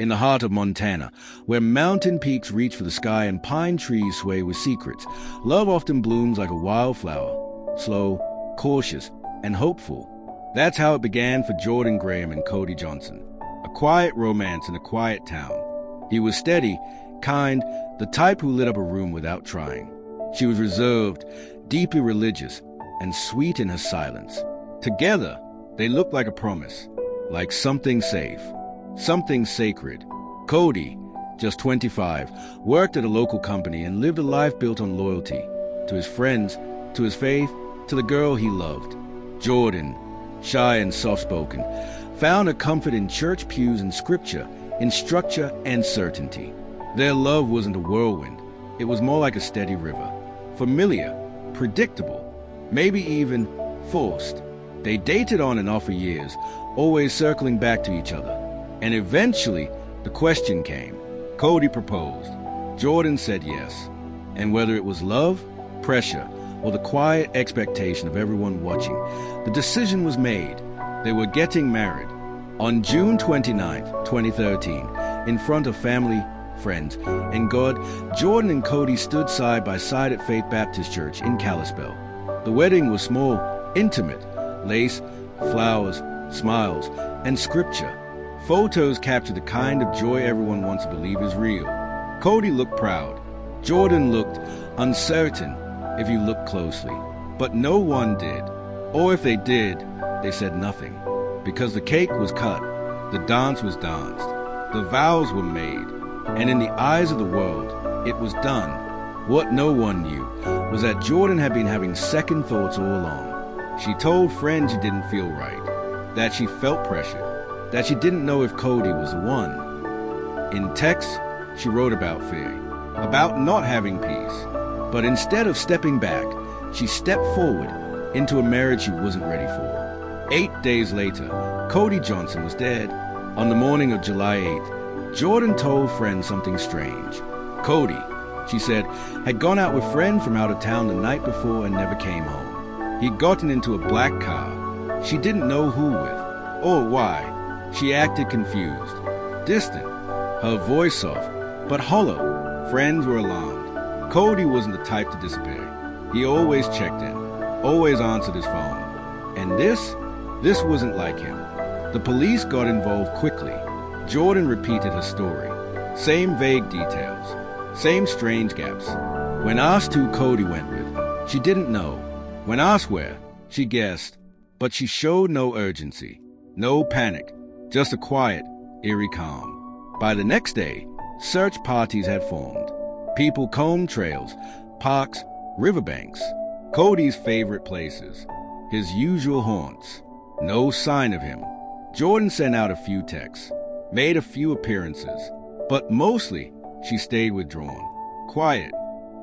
in the heart of Montana, where mountain peaks reach for the sky and pine trees sway with secrets. Love often blooms like a wildflower, slow, cautious, and hopeful. That's how it began for Jordan Graham and Cody Johnson. A quiet romance in a quiet town. He was steady, kind, the type who lit up a room without trying. She was reserved, deeply religious, and sweet in her silence. Together, they looked like a promise, like something safe, something sacred. Cody, just 25, worked at a local company and lived a life built on loyalty, to his friends, to his faith, to the girl he loved. Jordan, shy and soft-spoken, found a comfort in church pews and scripture, in structure and certainty. Their love wasn't a whirlwind. It was more like a steady river. Familiar, predictable, maybe even forced. They dated on and off for years, always circling back to each other. And eventually, the question came. Cody proposed. Jordan said yes. And whether it was love, pressure, or the quiet expectation of everyone watching, the decision was made. They were getting married. On June 29, 2013, in front of family, friends, and God, Jordan and Cody stood side by side at Faith Baptist Church in Kalispell. The wedding was small, intimate, lace, flowers, smiles, and scripture. Photos captured the kind of joy everyone wants to believe is real. Cody looked proud. Jordan looked uncertain if you looked closely. But no one did. Or if they did, they said nothing. Because the cake was cut, the dance was danced, the vows were made, and in the eyes of the world, it was done. What no one knew was that Jordan had been having second thoughts all along. She told friends she didn't feel right, that she felt pressured, that she didn't know if Cody was the one. In texts, she wrote about fear, about not having peace. But instead of stepping back, she stepped forward into a marriage she wasn't ready for. 8 days later, Cody Johnson was dead. On the morning of July 8th, Jordan told friends something strange. Cody, she said, had gone out with friends from out of town the night before and never came home. He'd gotten into a black car. She didn't know who with, or why. She acted confused, distant, her voice soft, but hollow. Friends were alarmed. Cody wasn't the type to disappear. He always checked in, always answered his phone. And this wasn't like him. The police got involved quickly. Jordan repeated her story. Same vague details. Same strange gaps. When asked who Cody went with, she didn't know. When asked where, she guessed. But she showed no urgency, no panic, just a quiet, eerie calm. By the next day, search parties had formed. People combed trails, parks, riverbanks, Cody's favorite places, his usual haunts. No sign of him. Jordan sent out a few texts, made a few appearances, but mostly she stayed withdrawn. Quiet,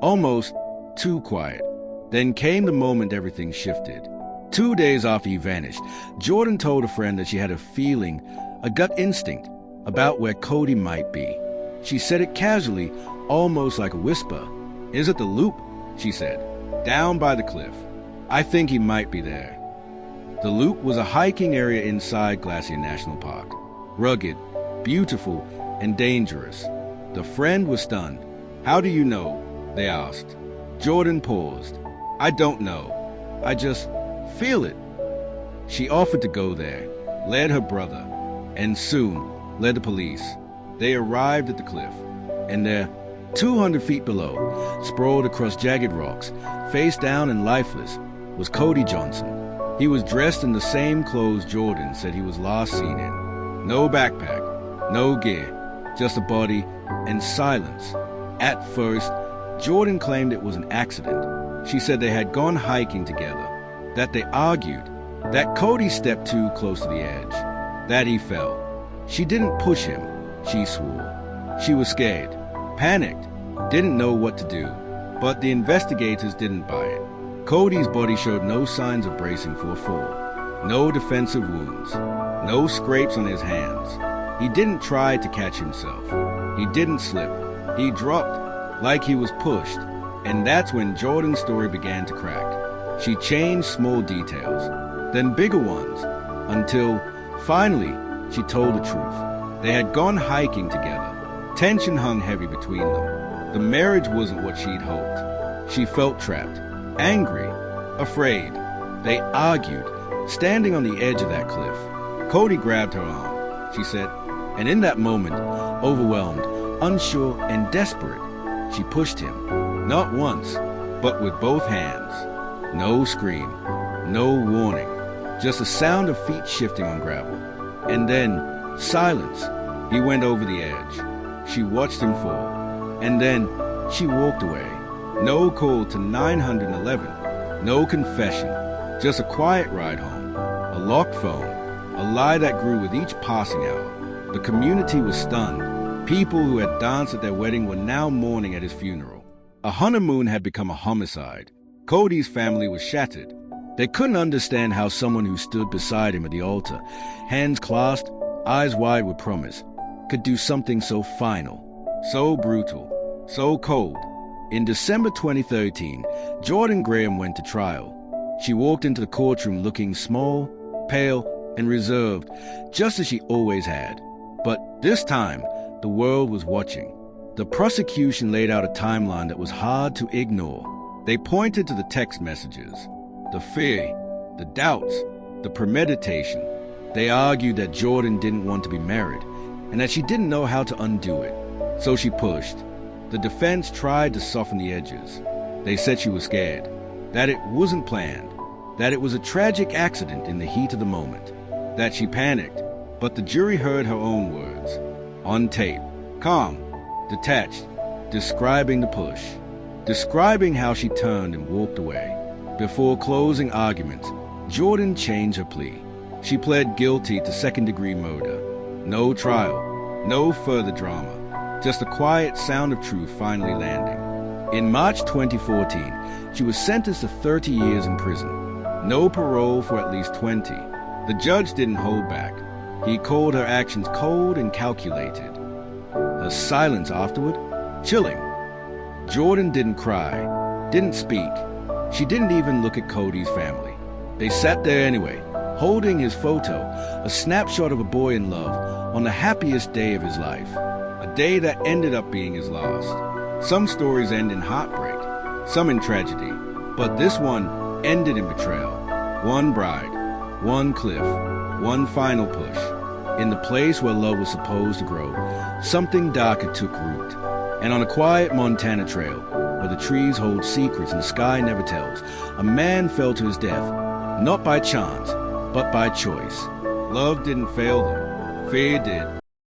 almost too quiet. Then came the moment everything shifted. 2 days after he vanished, Jordan told a friend that she had a feeling, a gut instinct, about where Cody might be. She said it casually, almost like a whisper. "Is it the loop?" she said. "Down by the cliff. I think he might be there." The loop was a hiking area inside Glacier National Park. Rugged, beautiful, and dangerous. The friend was stunned. "How do you know?" they asked. Jordan paused. "I don't know. I just feel it." She offered to go there, led her brother, and soon led the police. They arrived at the cliff, and there, 200 feet below, sprawled across jagged rocks, face down and lifeless, was Cody Johnson. He was dressed in the same clothes Jordan said he was last seen in. No backpack, no gear, just a body and silence. At first, Jordan claimed it was an accident. She said they had gone hiking together, that they argued, that Cody stepped too close to the edge, that he fell. She didn't push him, she swore. She was scared, panicked, didn't know what to do, but the investigators didn't buy it. Cody's body showed no signs of bracing for a fall, no defensive wounds, no scrapes on his hands. He didn't try to catch himself. He didn't slip. He dropped like he was pushed, and that's when Jordan's story began to crack. She changed small details, then bigger ones, until finally she told the truth. They had gone hiking together. Tension hung heavy between them. The marriage wasn't what she'd hoped. She felt trapped, angry, afraid. They argued, standing on the edge of that cliff. Cody grabbed her arm, she said, and in that moment, overwhelmed, unsure, and desperate, she pushed him, not once, but with both hands. No scream, no warning, just the sound of feet shifting on gravel. And then, silence. He went over the edge. She watched him fall, and then she walked away. No call to 911, no confession, just a quiet ride home, a locked phone, a lie that grew with each passing hour. The community was stunned. People who had danced at their wedding were now mourning at his funeral. A honeymoon had become a homicide. Cody's family was shattered. They couldn't understand how someone who stood beside him at the altar, hands clasped, eyes wide with promise, could do something so final, so brutal, so cold. In December 2013, Jordan Graham went to trial. She walked into the courtroom looking small, pale, and reserved, just as she always had. But this time, the world was watching. The prosecution laid out a timeline that was hard to ignore. They pointed to the text messages, the fear, the doubts, the premeditation. They argued that Jordan didn't want to be married, and that she didn't know how to undo it. So she pushed. The defense tried to soften the edges. They said she was scared, that it wasn't planned, that it was a tragic accident in the heat of the moment, that she panicked. But the jury heard her own words, on tape, calm, detached, describing the push, describing how she turned and walked away. Before closing arguments, Jordan changed her plea. She pled guilty to second-degree murder. No trial, no further drama, just the quiet sound of truth finally landing. In March 2014, she was sentenced to 30 years in prison. No parole for at least 20. The judge didn't hold back. He called her actions cold and calculated. Her silence afterward, chilling. Jordan didn't cry, didn't speak. She didn't even look at Cody's family. They sat there anyway, holding his photo, a snapshot of a boy in love, on the happiest day of his life, a day that ended up being his last. Some stories end in heartbreak, some in tragedy, but this one ended in betrayal. One bride, one cliff, one final push. In the place where love was supposed to grow, something darker took root. And on a quiet Montana trail, where the trees hold secrets and the sky never tells, a man fell to his death, not by chance, but by choice. Love didn't fail them. Fear did.